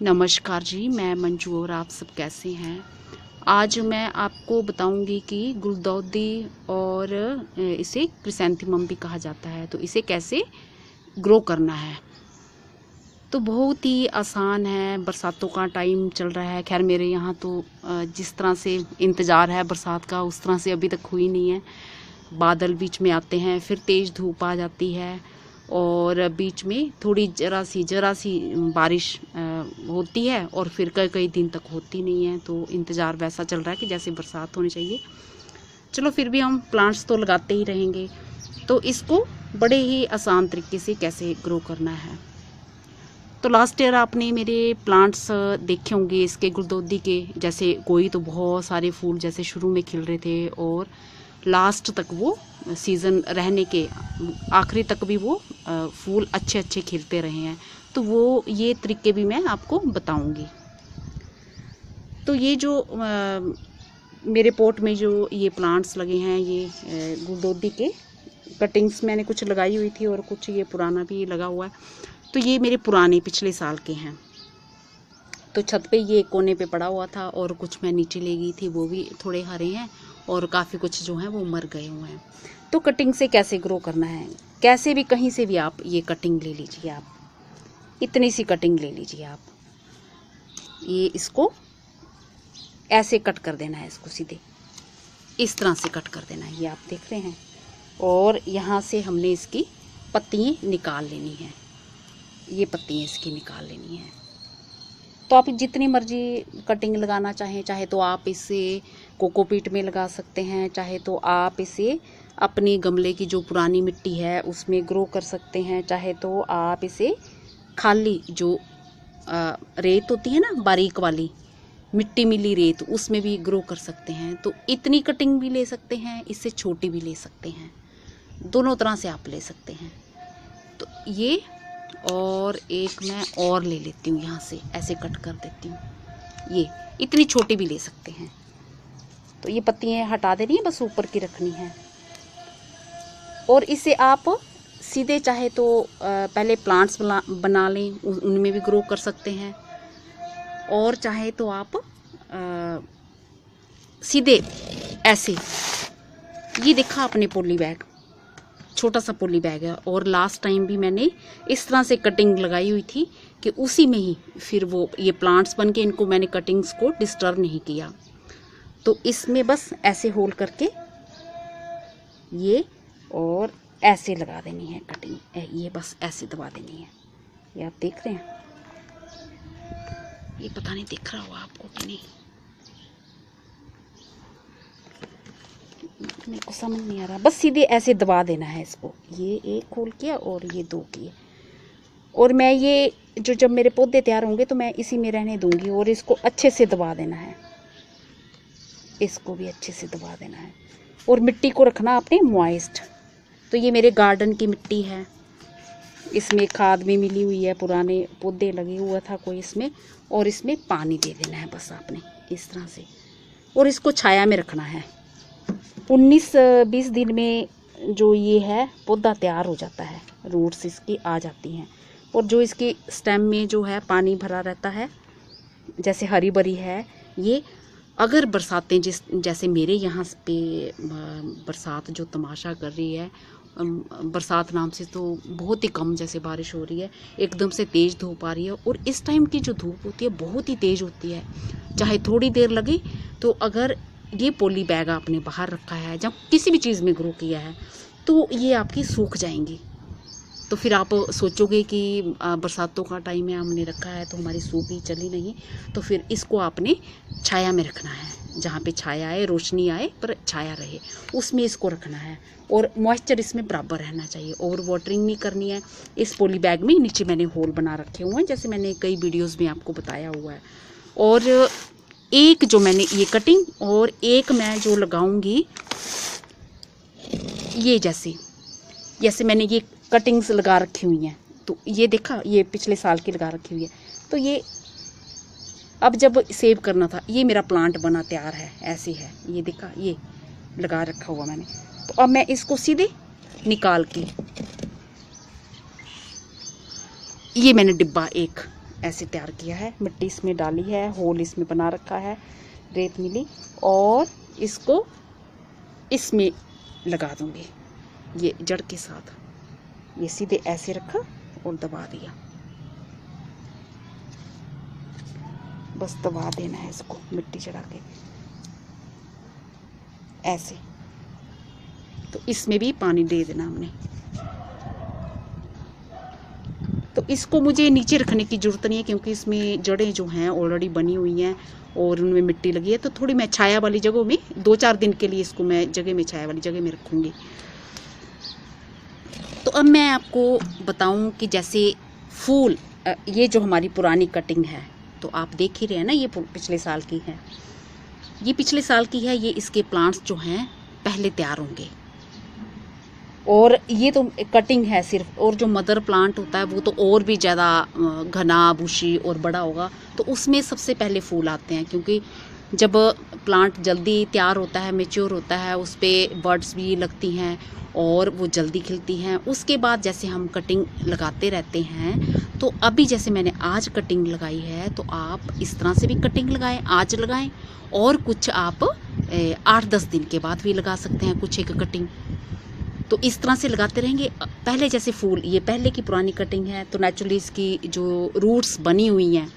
नमस्कार जी, मैं मंजू और आप सब कैसे हैं। आज मैं आपको बताऊंगी कि गुलदाउदी और इसे क्रिसैंथेमम भी कहा जाता है, तो इसे कैसे ग्रो करना है। तो बहुत ही आसान है। बरसातों का टाइम चल रहा है। खैर मेरे यहाँ तो जिस तरह से इंतज़ार है बरसात का उस तरह से अभी तक हुई नहीं है। बादल बीच में आते हैं, फिर तेज़ धूप आ जाती है और बीच में थोड़ी जरा सी बारिश होती है और फिर कई कई दिन तक होती नहीं है। तो इंतज़ार वैसा चल रहा है कि जैसे बरसात होनी चाहिए। चलो फिर भी हम प्लांट्स तो लगाते ही रहेंगे। तो इसको बड़े ही आसान तरीके से कैसे ग्रो करना है। तो लास्ट ईयर आपने मेरे प्लांट्स देखे होंगे इसके गुलदाउदी के। जैसे कोई तो बहुत सारे फूल जैसे शुरू में खिल रहे थे और लास्ट तक वो सीज़न रहने के आखिरी तक भी वो फूल अच्छे अच्छे खिलते रहे हैं। तो वो ये तरीके भी मैं आपको बताऊंगी। तो ये जो मेरे पॉट में जो ये प्लांट्स लगे हैं, ये गुलदाउदी के कटिंग्स मैंने कुछ लगाई हुई थी और कुछ ये पुराना भी लगा हुआ है। तो ये मेरे पुराने पिछले साल के हैं। तो छत पे ये कोने पे पड़ा हुआ था और कुछ मैं नीचे ले गई थी, वो भी थोड़े हरे हैं और काफ़ी कुछ जो हैं वो मर गए हुए हैं। तो कटिंग से कैसे ग्रो करना है, कैसे भी कहीं से भी आप ये कटिंग ले लीजिए। आप इतनी सी कटिंग ले लीजिए। आप ये इसको ऐसे कट कर देना है, इसको सीधे इस तरह से कट कर देना है। ये आप देख रहे हैं। और यहाँ से हमने इसकी पत्तियाँ निकाल लेनी है। ये पत्तियाँ इसकी निकाल लेनी है। तो आप जितनी मर्जी कटिंग लगाना चाहें, चाहे तो आप इसे कोकोपीट में लगा सकते हैं, चाहे तो आप इसे अपनी गमले की जो पुरानी मिट्टी है उसमें ग्रो कर सकते हैं, चाहे तो आप इसे खाली जो रेत होती है ना, बारीक वाली मिट्टी मिली रेत, उसमें भी ग्रो कर सकते हैं। तो इतनी कटिंग भी ले सकते हैं, इससे छोटी भी ले सकते हैं, दोनों तरह से आप ले सकते हैं। तो ये और एक मैं और ले लेती हूँ, यहाँ से ऐसे कट कर देती हूँ। ये इतनी छोटी भी ले सकते हैं। तो ये पत्तियाँ हटा देनी है, बस ऊपर की रखनी है। और इसे आप सीधे चाहे तो पहले प्लांट्स बना लें, उनमें भी ग्रो कर सकते हैं। और चाहे तो आप सीधे ऐसे, ये देखा आपने पॉली बैग, छोटा सा पॉली बैग है। और लास्ट टाइम भी मैंने इस तरह से कटिंग लगाई हुई थी कि उसी में ही फिर वो ये प्लांट्स बन के, इनको मैंने कटिंग्स को डिस्टर्ब नहीं किया। तो इसमें बस ऐसे होल करके ये और ऐसे लगा देनी है कटिंग। ये बस ऐसे दबा देनी है। ये आप देख रहे हैं। ये पता नहीं दिख रहा होगा आपको कि नहीं, मेरे को समझ नहीं आ रहा। बस सीधे ऐसे दबा देना है इसको। ये एक होल किया और ये दो किए। और मैं ये जो जब मेरे पौधे तैयार होंगे तो मैं इसी में रहने दूंगी। और इसको अच्छे से दबा देना है, इसको भी अच्छे से दबा देना है। और मिट्टी को रखना आपने मॉइस्ट। तो ये मेरे गार्डन की मिट्टी है, इसमें खाद भी मिली हुई है, पुराने पौधे लगे हुआ था कोई इसमें। और इसमें पानी दे देना है बस आपने इस तरह से। और इसको छाया में रखना है। 19-20 दिन में जो ये है पौधा तैयार हो जाता है, रूट्स इसकी आ जाती हैं। और जो इसकी स्टेम में जो है पानी भरा रहता है, जैसे हरी भरी है ये। अगर बरसातें जैसे मेरे यहाँ पे बरसात जो तमाशा कर रही है, बरसात नाम से तो बहुत ही कम जैसे बारिश हो रही है, एकदम से तेज़ धूप आ रही है। और इस टाइम की जो धूप होती है बहुत ही तेज़ होती है, चाहे थोड़ी देर लगे। तो अगर ये पॉली बैग आपने बाहर रखा है, जब किसी भी चीज़ में ग्रो किया है, तो ये आपकी सूख जाएंगी। तो फिर आप सोचोगे कि बरसातों का टाइम है, हमने रखा है तो हमारी सूखी चली नहीं। तो फिर इसको आपने छाया में रखना है, जहाँ पे छाया आए, रोशनी आए पर छाया रहे, उसमें इसको रखना है। और मॉइस्चर इसमें बराबर रहना चाहिए। ओवर वाटरिंग नहीं करनी है। इस पॉली बैग में नीचे मैंने होल बना रखे हुए हैं, जैसे मैंने कई वीडियोज़ में आपको बताया हुआ है। और एक जो मैंने ये कटिंग और एक मैं जो लगाऊंगी, ये जैसे मैंने ये कटिंग्स लगा रखी हुई हैं। तो ये देखा, ये पिछले साल की लगा रखी हुई है। तो ये अब जब सेव करना था, ये मेरा प्लांट बना तैयार है, ऐसे है। ये देखा, ये लगा रखा हुआ मैंने। तो अब मैं इसको सीधे निकाल के, ये मैंने डिब्बा एक ऐसे तैयार किया है। मिट्टी इसमें डाली है, होल इसमें बना रखा है, रेत मिली, और इसको इसमें लगा दूंगी ये जड़ के साथ। ये सीधे ऐसे रखा और दबा दिया, बस दबा देना है इसको मिट्टी चढ़ा के ऐसे। तो इसमें भी पानी दे देना हमने। तो इसको मुझे नीचे रखने की ज़रूरत नहीं है, क्योंकि इसमें जड़ें जो हैं ऑलरेडी बनी हुई हैं और उनमें मिट्टी लगी है। तो थोड़ी मैं छाया वाली जगहों में 2-4 दिन के लिए इसको मैं जगह में, छाया वाली जगह में रखूँगी। तो अब मैं आपको बताऊं कि जैसे फूल, ये जो हमारी पुरानी कटिंग है, तो आप देख ही रहे हैं ना, ये पिछले साल की है, ये पिछले साल की है। ये इसके प्लांट्स जो हैं पहले तैयार होंगे, और ये तो कटिंग है सिर्फ, और जो मदर प्लांट होता है वो तो और भी ज़्यादा घना, बुशी और बड़ा होगा। तो उसमें सबसे पहले फूल आते हैं, क्योंकि जब प्लांट जल्दी तैयार होता है, मैच्योर होता है, उस पर बर्ड्स भी लगती हैं और वो जल्दी खिलती हैं। उसके बाद जैसे हम कटिंग लगाते रहते हैं, तो अभी जैसे मैंने आज कटिंग लगाई है, तो आप इस तरह से भी कटिंग लगाएं, आज लगाएं, और कुछ आप 8-10 दिन के बाद भी लगा सकते हैं कुछ एक कटिंग। तो इस तरह से लगाते रहेंगे। पहले जैसे फूल, ये पहले की पुरानी कटिंग है, तो नेचुरली इसकी जो रूट्स बनी हुई हैं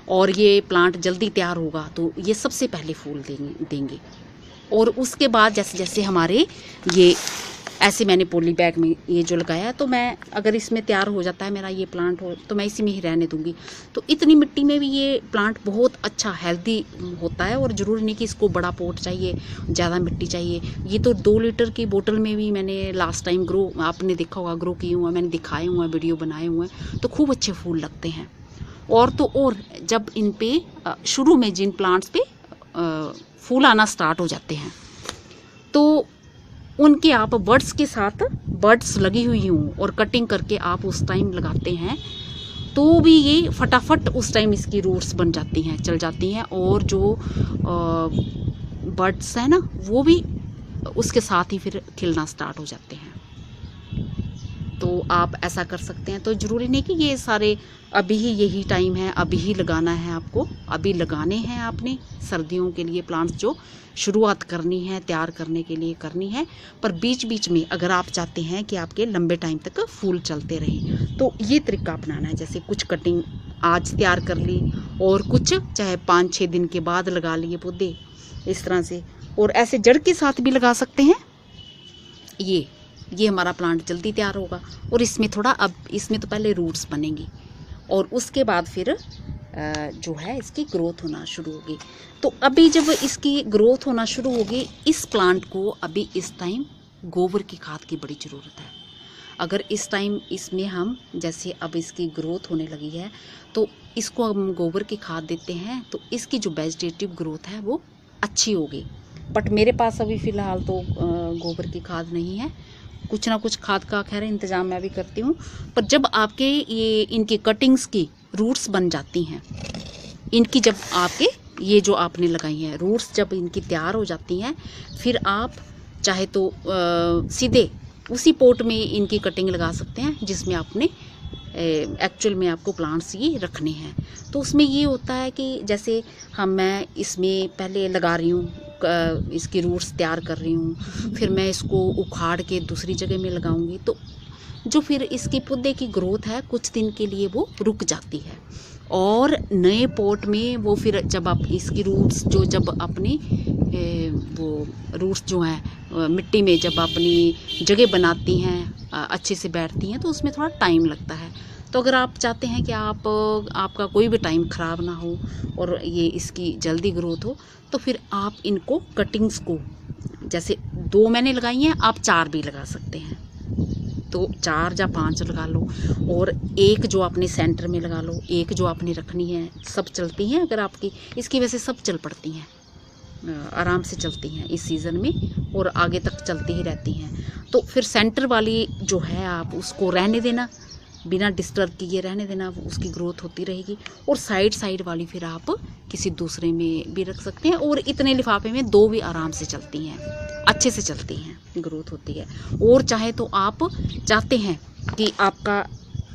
और ये प्लांट जल्दी तैयार होगा, तो ये सबसे पहले फूल देंगे। और उसके बाद जैसे जैसे हमारे ये ऐसे मैंने पॉली बैग में ये जो लगाया है, तो मैं अगर इसमें तैयार हो जाता है मेरा ये प्लांट हो, तो मैं इसी में ही रहने दूंगी। तो इतनी मिट्टी में भी ये प्लांट बहुत अच्छा हेल्दी होता है, और ज़रूरी नहीं कि इसको बड़ा पोट चाहिए, ज़्यादा मिट्टी चाहिए। ये तो 2 लीटर की बोतल में भी मैंने लास्ट टाइम ग्रो, आपने देखा होगा, ग्रो किए हुए, मैंने दिखाए हुए हैं, वीडियो बनाए हुए हैं, तो खूब अच्छे फूल लगते हैं। और तो और जब इन पे शुरू में जिन प्लांट्स पे फूल आना स्टार्ट हो जाते हैं, तो उनके आप बर्ड्स के साथ, बर्ड्स लगी हुई हों और कटिंग करके आप उस टाइम लगाते हैं, तो भी ये फटाफट उस टाइम इसकी रूट्स बन जाती हैं, चल जाती हैं, और जो बर्ड्स हैं ना, वो भी उसके साथ ही फिर खिलना स्टार्ट हो जाते हैं। तो आप ऐसा कर सकते हैं। तो ज़रूरी नहीं कि ये सारे अभी ही यही टाइम है, अभी ही लगाना है आपको, अभी लगाने हैं आपने सर्दियों के लिए प्लांट्स जो शुरुआत करनी है, तैयार करने के लिए करनी है। पर बीच बीच में अगर आप चाहते हैं कि आपके लंबे टाइम तक फूल चलते रहें, तो ये तरीका अपनाना है। जैसे कुछ कटिंग आज तैयार कर ली, और कुछ चाहे 5-6 दिन के बाद लगा लिए पौधे इस तरह से, और ऐसे जड़ के साथ भी लगा सकते हैं। ये हमारा प्लांट जल्दी तैयार होगा, और इसमें थोड़ा, अब इसमें तो पहले रूट्स बनेंगी, और उसके बाद फिर जो है इसकी ग्रोथ होना शुरू होगी। तो अभी जब इसकी ग्रोथ होना शुरू होगी, इस प्लांट को अभी इस टाइम गोबर की खाद की बड़ी ज़रूरत है। अगर इस टाइम इसमें हम, जैसे अब इसकी ग्रोथ होने लगी है, तो इसको हम गोबर की खाद देते हैं, तो इसकी जो वेजिटेटिव ग्रोथ है वो अच्छी होगी। बट मेरे पास अभी फ़िलहाल तो गोबर की खाद नहीं है, कुछ ना कुछ खाद का खैर इंतज़ाम मैं भी करती हूँ। पर जब आपके ये इनकी कटिंग्स की रूट्स बन जाती हैं, इनकी जब आपके ये जो आपने लगाई हैं रूट्स जब इनकी तैयार हो जाती हैं, फिर आप चाहे तो सीधे उसी पोट में इनकी कटिंग लगा सकते हैं जिसमें आपने एक्चुअल में आपको प्लांट्स ये रखने हैं। तो उसमें ये होता है कि जैसे मैं इसमें पहले लगा रही हूँ, इसकी रूट्स तैयार कर रही हूँ, फिर मैं इसको उखाड़ के दूसरी जगह में लगाऊंगी, तो जो फिर इसके पौधे की ग्रोथ है कुछ दिन के लिए वो रुक जाती है। और नए पॉट में वो फिर जब आप इसकी रूट्स जो जब अपनी वो रूट्स जो हैं मिट्टी में जब अपनी जगह बनाती हैं, अच्छे से बैठती हैं, तो उसमें थोड़ा टाइम लगता है। तो अगर आप चाहते हैं कि आपका कोई भी टाइम ख़राब ना हो और ये इसकी जल्दी ग्रोथ हो, तो फिर आप इनको कटिंग्स को, जैसे 2 मैंने लगाई हैं, आप 4 भी लगा सकते हैं। तो 4 या 5 लगा लो, और एक जो आपने सेंटर में लगा लो, एक जो आपने रखनी है। सब चलती हैं अगर आपकी, इसकी वजह से सब चल पड़ती हैं, आराम से चलती हैं इस सीज़न में, और आगे तक चलती ही रहती हैं। तो फिर सेंटर वाली जो है आप उसको रहने देना, बिना डिस्टर्ब किए रहने देना, उसकी ग्रोथ होती रहेगी। और साइड वाली फिर आप किसी दूसरे में भी रख सकते हैं, और इतने लिफाफे में 2 भी आराम से चलती हैं, अच्छे से चलती हैं, ग्रोथ होती है। और चाहे तो आप चाहते हैं कि आपका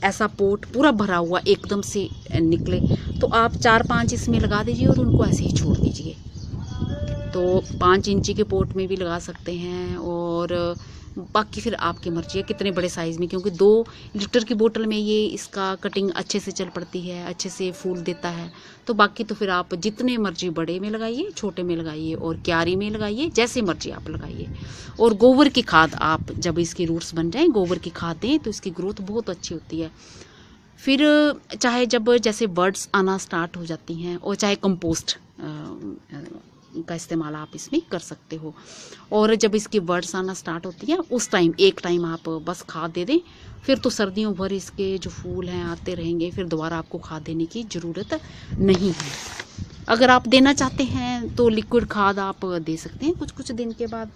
ऐसा पोट पूरा भरा हुआ एकदम से निकले, तो आप 4-5 इसमें लगा दीजिए और उनको ऐसे ही छोड़ दीजिए। तो 5 इंची के पोट में भी लगा सकते हैं, और बाकी फिर आपकी मर्जी है कितने बड़े साइज़ में, क्योंकि 2 लीटर की बोतल में ये इसका कटिंग अच्छे से चल पड़ती है, अच्छे से फूल देता है। तो बाकी तो फिर आप जितने मर्जी बड़े में लगाइए, छोटे में लगाइए और क्यारी में लगाइए, जैसे मर्जी आप लगाइए। और गोबर की खाद आप जब इसकी रूट्स बन जाएं, गोबर की खाद दें तो इसकी ग्रोथ बहुत अच्छी होती है। फिर चाहे जब जैसे बर्ड्स आना स्टार्ट हो जाती हैं, और चाहे कंपोस्ट का इस्तेमाल आप इसमें कर सकते हो। और जब इसकी बर्ड्स आना स्टार्ट होती है उस टाइम एक टाइम आप बस खाद दे दें, फिर तो सर्दियों भर इसके जो फूल हैं आते रहेंगे, फिर दोबारा आपको खाद देने की ज़रूरत नहीं है। अगर आप देना चाहते हैं तो लिक्विड खाद आप दे सकते हैं कुछ कुछ दिन के बाद।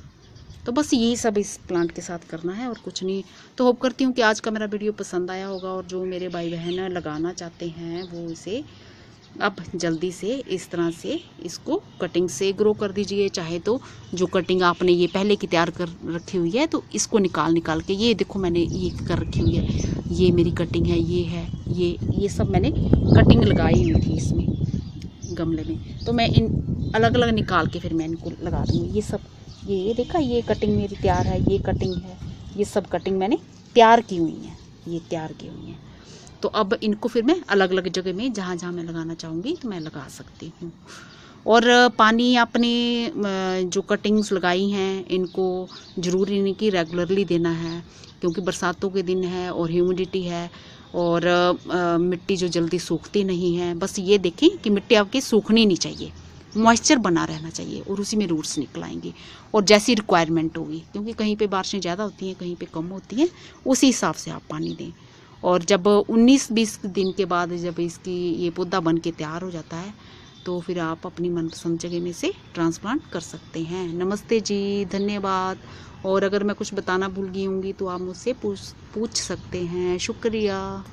तो बस यही सब इस प्लांट के साथ करना है और कुछ नहीं। तो होप करती हूँ कि आज का मेरा वीडियो पसंद आया होगा, और जो मेरे भाई बहन लगाना चाहते हैं वो इसे अब जल्दी से इस तरह से इसको कटिंग से ग्रो कर दीजिए। चाहे तो जो कटिंग आपने ये पहले की तैयार कर रखी हुई है तो इसको निकाल के, ये देखो मैंने ये कर रखी हुई है, ये मेरी कटिंग है, ये है, ये सब मैंने कटिंग लगाई हुई थी इसमें गमले में। तो मैं इन अलग अलग निकाल के फिर मैं इनको लगा दूँगी। ये सब ये देखा, ये कटिंग मेरी तैयार है, ये कटिंग है, ये सब कटिंग मैंने तैयार की हुई है, ये तैयार की हुई है। तो अब इनको फिर मैं अलग अलग जगह में जहाँ जहाँ मैं लगाना चाहूँगी तो मैं लगा सकती हूँ। और पानी आपने जो कटिंग्स लगाई हैं इनको ज़रूरी नहीं कि रेगुलरली देना है, क्योंकि बरसातों के दिन है और ह्यूमिडिटी है, और मिट्टी जो जल्दी सूखती नहीं है। बस ये देखें कि मिट्टी आपकी सूखनी नहीं चाहिए, मॉइस्चर बना रहना चाहिए, और उसी में रूट्स निकल आएंगी। और जैसी रिक्वायरमेंट होगी, क्योंकि कहीं पे बारिशें ज़्यादा होती हैं, कहीं पे कम होती हैं, उसी हिसाब से आप पानी दें। और जब 19-20 दिन के बाद जब इसकी ये पौधा बन के तैयार हो जाता है तो फिर आप अपनी मनपसंद जगह में से ट्रांसप्लांट कर सकते हैं। नमस्ते जी, धन्यवाद। और अगर मैं कुछ बताना भूल गई होंगी तो आप मुझसे पूछ सकते हैं। शुक्रिया।